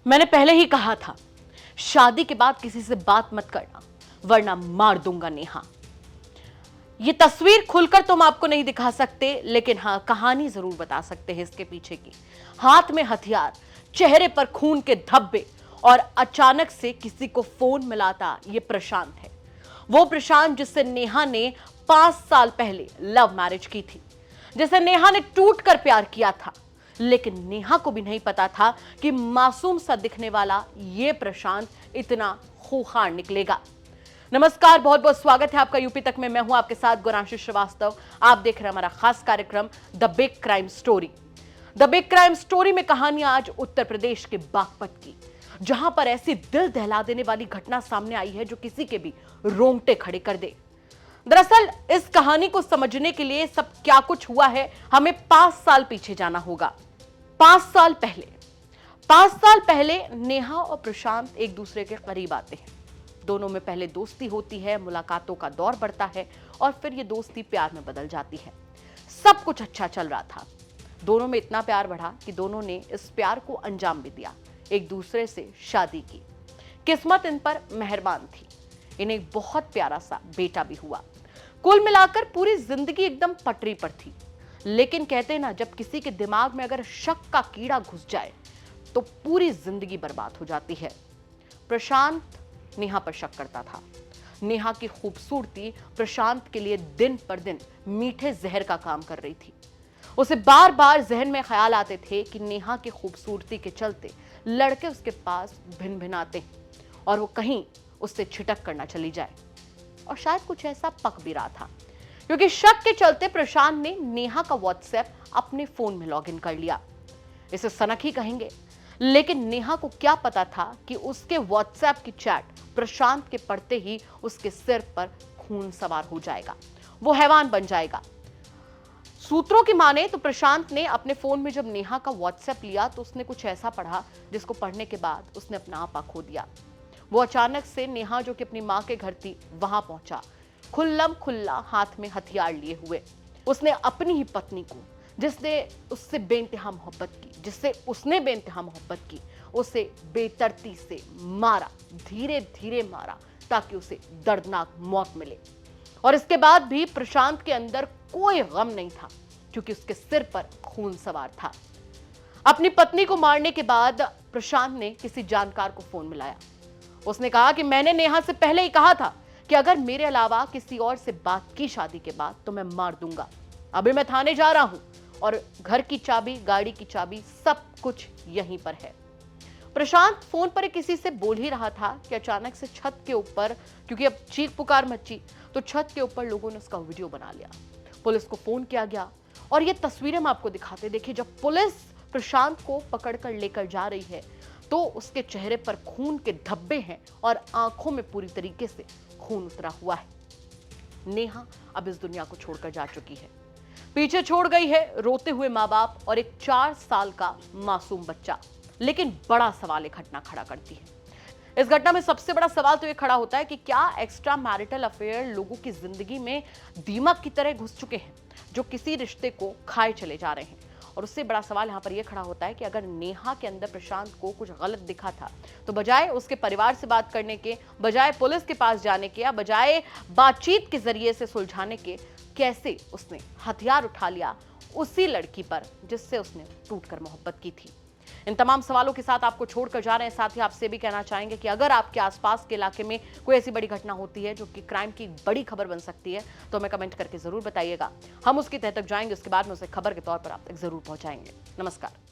मैंने पहले ही कहा था, शादी के बाद किसी से बात मत करना वरना मार दूंगा नेहा। ये तस्वीर खुलकर तो हम आपको नहीं दिखा सकते, लेकिन हाँ कहानी जरूर बता सकते हैं इसके पीछे की। हाथ में हथियार, चेहरे पर खून के धब्बे और अचानक से किसी को फोन मिलाता ये प्रशांत है। वो प्रशांत जिससे नेहा ने 5 साल पहले लव मैरिज की थी, जिसे नेहा ने टूट कर प्यार किया था। लेकिन नेहा को भी नहीं पता था कि मासूम सा दिखने वाला ये प्रशांत इतना खूंखार निकलेगा। नमस्कार, बहुत बहुत स्वागत है आपका यूपी तक में। मैं हूं आपके साथ गौरांशी श्रीवास्तव। आप देख रहे हैं हमारा खास कार्यक्रम the big crime story. The big crime story में कहानी आज उत्तर प्रदेश के बागपत की, जहां पर ऐसी दिल दहला देने वाली घटना सामने आई है जो किसी के भी रोंगटे खड़े कर दे। दरअसल इस कहानी को समझने के लिए सब क्या कुछ हुआ है, हमें 5 साल पीछे जाना होगा। 5 साल पहले नेहा और प्रशांत एक दूसरे के करीब आते हैं। दोनों में पहले दोस्ती होती है, मुलाकातों का दौर बढ़ता है और फिर ये दोस्ती प्यार में बदल जाती है। सब कुछ अच्छा चल रहा था। दोनों में इतना प्यार बढ़ा कि दोनों ने इस प्यार को अंजाम भी दिया, एक दूसरे से शादी की। किस्मत इन पर मेहरबान थी, इन्हें एक बहुत प्यारा सा बेटा भी हुआ। कुल मिलाकर पूरी जिंदगी एकदम पटरी पर थी। लेकिन कहते ना, जब किसी के दिमाग में अगर शक का कीड़ा घुस जाए तो पूरी जिंदगी बर्बाद हो जाती है। प्रशांत नेहा पर शक करता था। नेहा की खूबसूरती प्रशांत के लिए दिन पर दिन मीठे जहर का काम कर रही थी। उसे बार बार जहन में ख्याल आते थे कि नेहा की खूबसूरती के चलते लड़के उसके पास भिन भिनाते हैं और वो कहीं उससे छिटक करना चली जाए। और शायद कुछ ऐसा पक भी रहा था, क्योंकि शक के चलते प्रशांत ने नेहा का व्हाट्सएप अपने फोन में लॉगिन कर लिया। इसे सनक ही कहेंगे, लेकिन नेहा को क्या पता था कि उसके व्हाट्सएप की चैट प्रशांत के पढ़ते ही उसके सिर पर खून सवार हो जाएगा, वो हैवान बन जाएगा। सूत्रों की माने तो प्रशांत ने अपने फोन में जब नेहा का व्हाट्सएप लिया तो उसने कुछ ऐसा पढ़ा जिसको पढ़ने के बाद उसने अपना आपा खो दिया। वो अचानक से नेहा जो कि अपनी मां के घर थी वहां पहुंचा, खुल्लम खुल्ला हाथ में हथियार लिए हुए। उसने अपनी ही पत्नी को, जिसने उससे बेइंतहा मोहब्बत की, उसे बेतरती से मारा, धीरे धीरे मारा ताकि उसे दर्दनाक मौत मिले। और इसके बाद भी प्रशांत के अंदर कोई गम नहीं था, क्योंकि उसके सिर पर खून सवार था। अपनी पत्नी को मारने के बाद प्रशांत ने किसी जानकार को फोन मिलाया। उसने कहा कि मैंने नेहा से पहले ही कहा था कि अगर मेरे अलावा किसी और से बात की शादी के बाद तो मैं मार दूंगा। अभी मैं थाने जा रहा हूं और घर की चाबी, गाड़ी की चाबी, सब कुछ यहीं पर है। प्रशांत फोन पर किसी से बोल ही रहा था कि अचानक से छत के ऊपर, क्योंकि अब चीख पुकार मची, तो छत के ऊपर लोगों ने उसका वीडियो बना लिया। पुलिस को फोन किया गया और ये तस्वीरें हम आपको दिखाते। देखिए, जब पुलिस प्रशांत को पकड़कर लेकर जा रही है तो उसके चेहरे पर खून के धब्बे हैं और आंखों में पूरी तरीके से खून उतरा हुआ है। नेहा अब इस दुनिया को छोड़कर जा चुकी है। पीछे छोड़ गई है रोते हुए माँ बाप और एक 4 साल का मासूम बच्चा। लेकिन बड़ा सवाल एक घटना खड़ा करती है। इस घटना में सबसे बड़ा सवाल तो यह खड़ा होता है कि क्या एक्स्ट्रा मैरिटल अफेयर लोगों की जिंदगी में दीमक की तरह घुस चुके हैं, जो किसी रिश्ते को खाए चले जा रहे हैं। और उससे बड़ा सवाल यहां पर यह खड़ा होता है कि अगर नेहा के अंदर प्रशांत को कुछ गलत दिखा था तो बजाय उसके परिवार से बात करने के, बजाय पुलिस के पास जाने के, या बजाय बातचीत के जरिए से सुलझाने के, कैसे उसने हथियार उठा लिया उसी लड़की पर जिससे उसने टूटकर मोहब्बत की थी। इन तमाम सवालों के साथ आपको छोड़कर जा रहे हैं। साथ ही आपसे भी कहना चाहेंगे कि अगर आपके आसपास के इलाके में कोई ऐसी बड़ी घटना होती है जो कि क्राइम की बड़ी खबर बन सकती है तो हमें कमेंट करके जरूर बताइएगा। हम उसकी तह तक जाएंगे, उसके बाद में उसे खबर के तौर पर आप तक जरूर पहुंचाएंगे। नमस्कार।